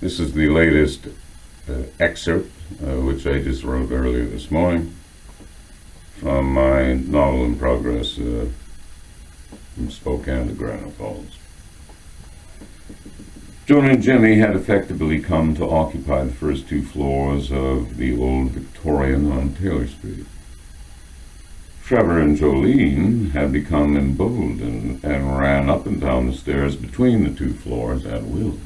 This is the latest excerpt, which I just wrote earlier this morning, from my novel in progress, from Spokane to Granite Falls. Joan and Jimmy had effectively come to occupy the first two floors of the old Victorian on Taylor Street. Trevor and Jolene had become emboldened and ran up and down the stairs between the two floors at will.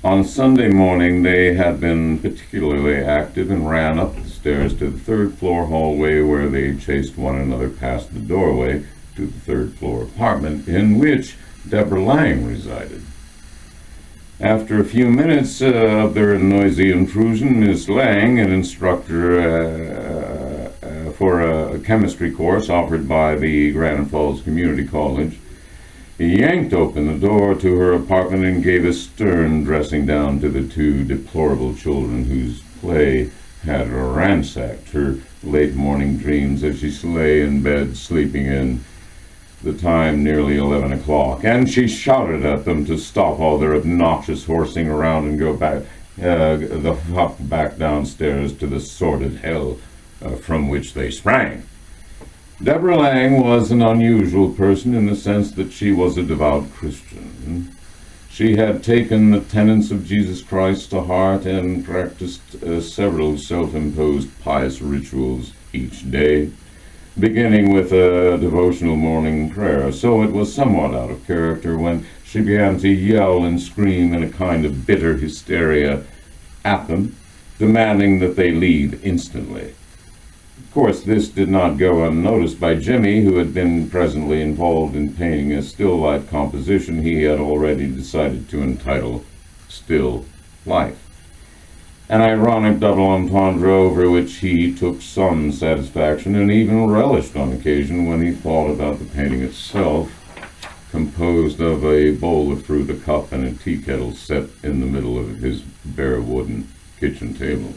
On Sunday morning, they had been particularly active and ran up the stairs to the third-floor hallway, where they chased one another past the doorway to the third-floor apartment in which Deborah Lang resided. After a few minutes of their noisy intrusion, Miss Lang, an instructor for a chemistry course offered by the Granite Falls Community College, yanked open the door to her apartment and gave a stern dressing down to the two deplorable children whose play had ransacked her late morning dreams as she lay in bed sleeping in, the time nearly 11 o'clock, and she shouted at them to stop all their obnoxious horsing around and go back downstairs to the sordid hell from which they sprang. Deborah Lang was an unusual person in the sense that she was a devout Christian. She had taken the tenets of Jesus Christ to heart and practiced several self-imposed pious rituals each day, beginning with a devotional morning prayer, so it was somewhat out of character when she began to yell and scream in a kind of bitter hysteria at them, demanding that they leave instantly. Of course, this did not go unnoticed by Jimmy, who had been presently involved in painting a still-life composition he had already decided to entitle Still Life, an ironic double entendre over which he took some satisfaction and even relished on occasion when he thought about the painting itself, composed of a bowl of fruit, a cup, and a tea kettle set in the middle of his bare wooden kitchen table.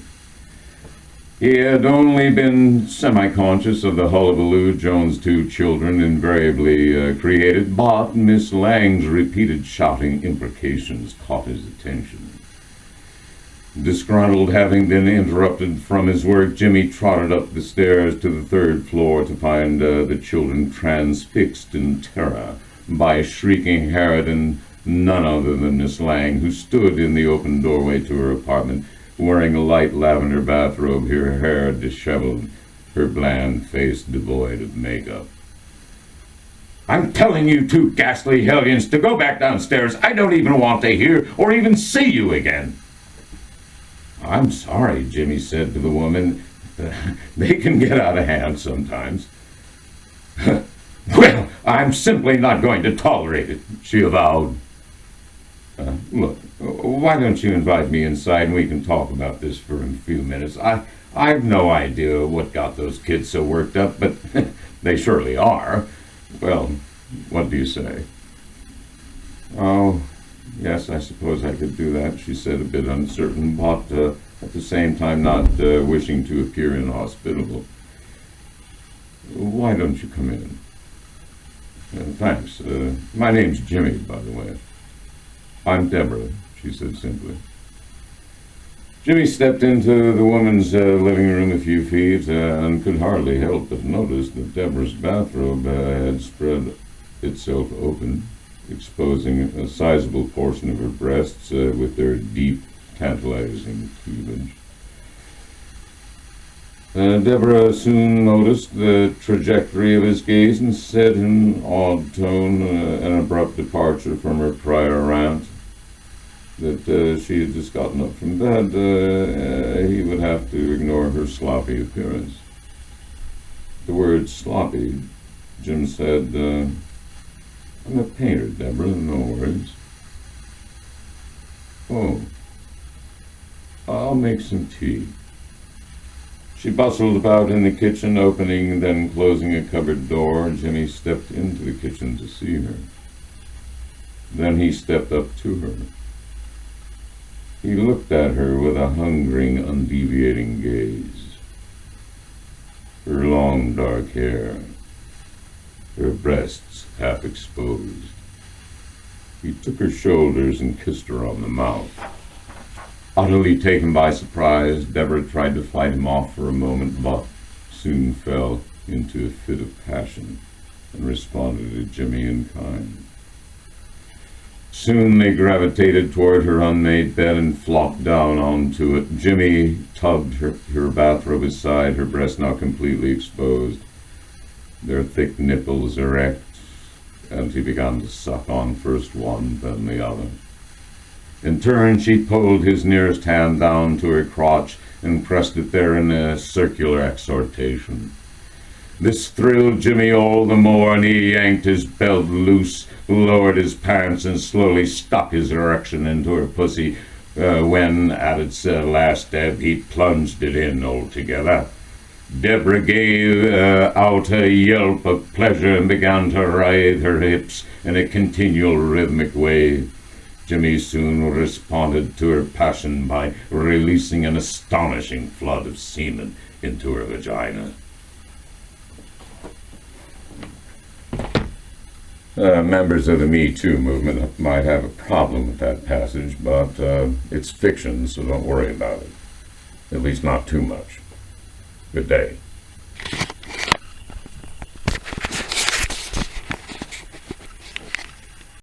He had only been semi-conscious of the hullabaloo Joan's two children invariably created, but Miss Lang's repeated shouting imprecations caught his attention. Disgruntled, having been interrupted from his work, Jimmy trotted up the stairs to the third floor to find the children transfixed in terror by shrieking Harriet and none other than Miss Lang, who stood in the open doorway to her apartment, wearing a light lavender bathrobe, her hair disheveled, her bland face devoid of makeup. "I'm telling you two ghastly hellions to go back downstairs. I don't even want to hear or even see you again." "I'm sorry," Jimmy said to the woman. "They can get out of hand sometimes." "Well, I'm simply not going to tolerate it," she avowed. Look, why don't you invite me inside and we can talk about this for a few minutes? I've no idea what got those kids so worked up, but they surely are. Well, what do you say?" "Oh, yes, I suppose I could do that," she said, a bit uncertain, but at the same time not wishing to appear inhospitable. "Why don't you come in?" "Thanks. My name's Jimmy, by the way." "I'm Deborah," she said simply. Jimmy stepped into the woman's living room a few feet and could hardly help but notice that Deborah's bathrobe had spread itself open, exposing a sizable portion of her breasts with their deep, tantalizing cleavage. Deborah soon noticed the trajectory of his gaze and said in an odd tone, an abrupt departure from her prior rant, that she had just gotten up from bed. He would have to ignore her sloppy appearance. The word sloppy, Jim said, "I'm a painter, Deborah, no worries." "Oh, I'll make some tea." She bustled about in the kitchen, opening and then closing a cupboard door. Jimmy stepped into the kitchen to see her. Then he stepped up to her. He looked at her with a hungering, undeviating gaze. Her long dark hair, her breasts half exposed, He took her shoulders and kissed her on the mouth. Utterly taken by surprise, Deborah tried to fight him off for a moment, but soon fell into a fit of passion and responded to Jimmy in kind. Soon they gravitated toward her unmade bed and flopped down onto it. Jimmy tugged her bathrobe aside, her breast now completely exposed, their thick nipples erect, and he began to suck on first one, then the other. In turn, she pulled his nearest hand down to her crotch and pressed it there in a circular exhortation. This thrilled Jimmy all the more, and he yanked his belt loose, lowered his pants, and slowly stuck his erection into her pussy. When, at its last step, he plunged it in altogether. Deborah gave out a yelp of pleasure and began to writhe her hips in a continual rhythmic way. Jimmy soon responded to her passion by releasing an astonishing flood of semen into her vagina. Members of the Me Too movement might have a problem with that passage, but it's fiction, so don't worry about it. At least not too much. Good day.